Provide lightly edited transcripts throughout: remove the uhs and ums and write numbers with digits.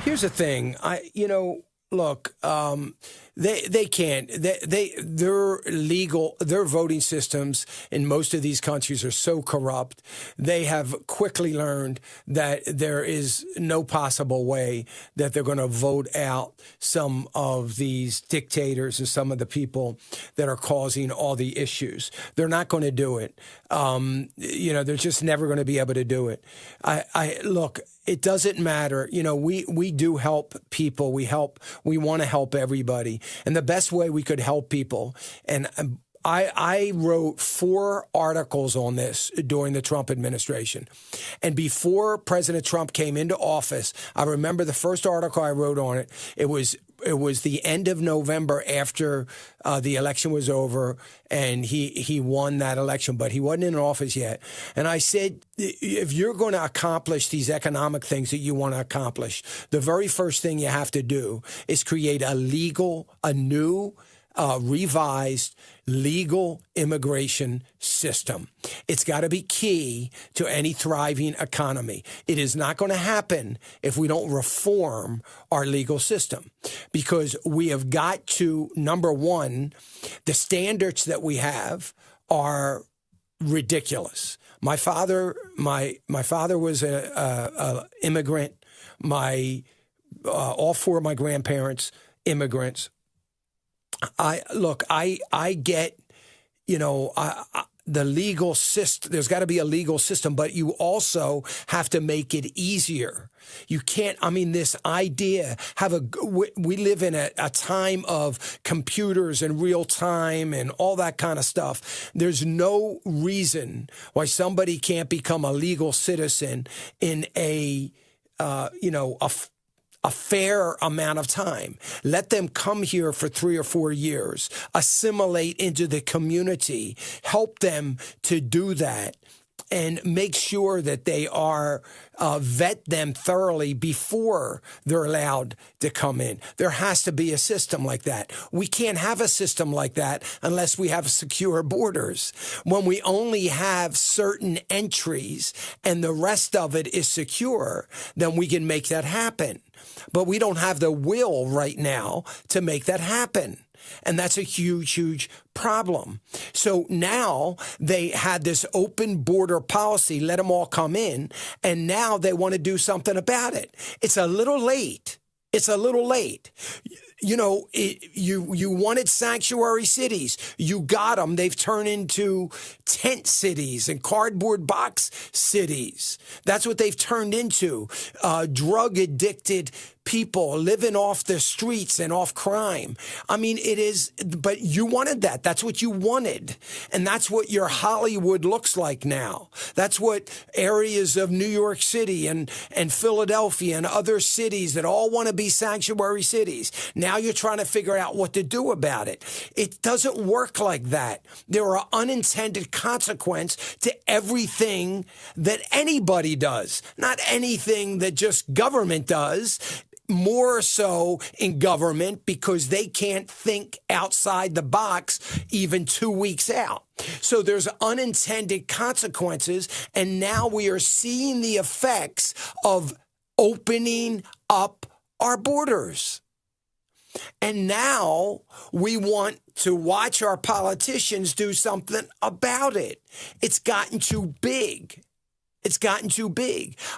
Here's the thing. Look, they can't. Their voting systems in most of these countries are so corrupt. They have quickly learned that there is no possible way that they're going to vote out some of these dictators and some of the people that are causing all the issues. They're not going to do it. They're just never going to be able to do it. Look. It doesn't matter. We do help people. We want to help everybody. And the best way we could help people, and I wrote 4 articles on this during the Trump administration. And before President Trump came into office, I remember the first article I wrote on it. It was the end of November after the election was over, and he won that election, but he wasn't in office yet. And I said, if you're going to accomplish these economic things that you want to accomplish, the very first thing you have to do is create a new, revised legal immigration system. It's got to be key to any thriving economy. It is not going to happen if we don't reform our legal system, because we have got to, number one, the standards that we have are ridiculous. My father was a immigrant. All 4 of my grandparents, immigrants. I get, the legal system. There's got to be a legal system, but you also have to make it easier. You can't, this idea, we live in a time of computers and real time and all that kind of stuff. There's no reason why somebody can't become a legal citizen in a fair amount of time. Let them come here for 3 or 4 years, assimilate into the community, help them to do that, and make sure that they are vet them thoroughly before they're allowed to come in. There has to be a system like that. We can't have a system like that unless we have secure borders. When we only have certain entries and the rest of it is secure, then we can make that happen. But we don't have the will right now to make that happen. And that's a huge, huge problem. So now they had this open border policy, let them all come in, and now they want to do something about it. It's a little late. You wanted sanctuary cities. You got them. They've turned into tent cities and cardboard box cities. That's what they've turned into. Drug addicted people living off the streets and off crime. It is, but you wanted that. That's what you wanted. And that's what your Hollywood looks like now. That's what areas of New York City and Philadelphia and other cities that all want to be sanctuary cities. Now you're trying to figure out what to do about it. It doesn't work like that. There are unintended consequences to everything that anybody does, not anything that just government does. More so in government because they can't think outside the box even 2 weeks out. So there's unintended consequences, and now we are seeing the effects of opening up our borders. And now we want to watch our politicians do something about it. It's gotten too big.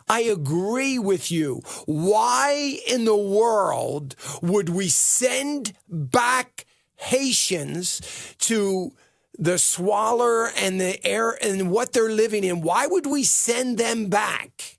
I agree with you. Why in the world would we send back Haitians to the squalor and the air and what they're living in? Why would we send them back?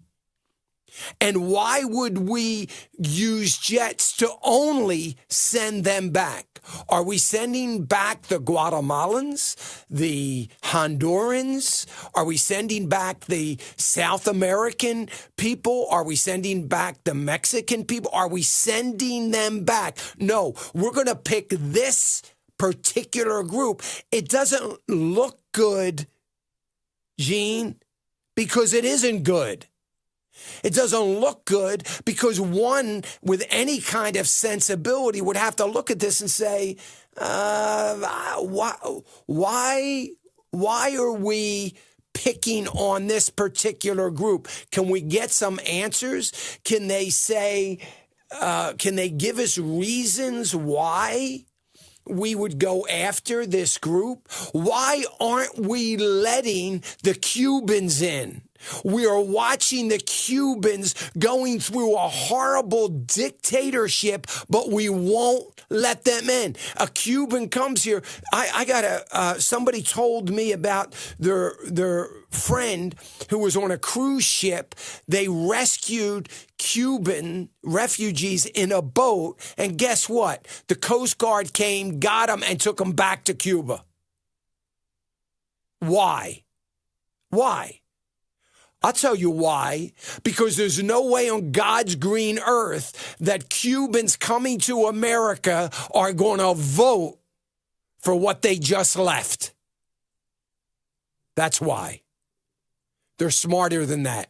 And why would we use jets to only send them back? Are we sending back the Guatemalans, the Hondurans? Are we sending back the South American people? Are we sending back the Mexican people? Are we sending them back? No, we're going to pick this particular group. It doesn't look good, Gene, because it isn't good. It doesn't look good because one with any kind of sensibility would have to look at this and say, why are we picking on this particular group? Can we get some answers? Can they say, can they give us reasons why we would go after this group? Why aren't we letting the Cubans in? We are watching the Cubans going through a horrible dictatorship, but we won't let them in. A Cuban comes here. Somebody told me about their friend who was on a cruise ship. They rescued Cuban refugees in a boat, and guess what? The Coast Guard came, got them, and took them back to Cuba. Why? Why? I'll tell you why. Because there's no way on God's green earth that Cubans coming to America are going to vote for what they just left. That's why. They're smarter than that.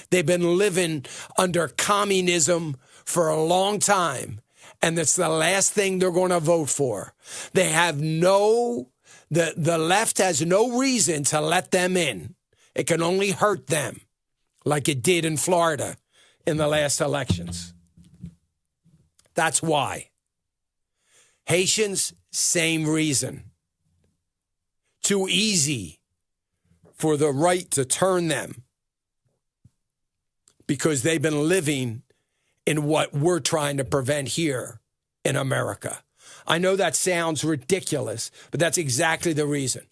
They've been living under communism for a long time, and that's the last thing they're going to vote for. They have the left has no reason to let them in. It can only hurt them, like it did in Florida in the last elections. That's why. Haitians, same reason. Too easy for the right to turn them because they've been living in what we're trying to prevent here in America. I know that sounds ridiculous, but that's exactly the reason.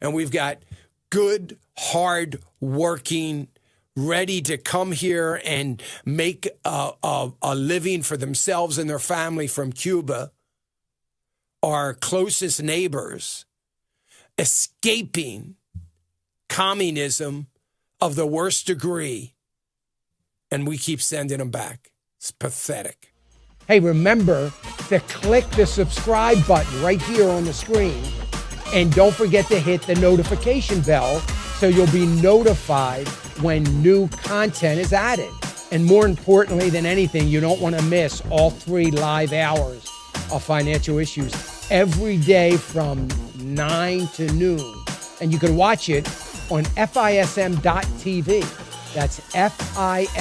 And we've got good, hard-working, ready to come here and make a living for themselves and their family from Cuba, our closest neighbors, escaping communism of the worst degree, and we keep sending them back. It's pathetic. Hey, remember to click the subscribe button right here on the screen. And don't forget to hit the notification bell so you'll be notified when new content is added. And more importantly than anything, you don't want to miss all 3 live hours of Financial Issues every day from 9 to noon. And you can watch it on FISM.tv. That's FISM.tv.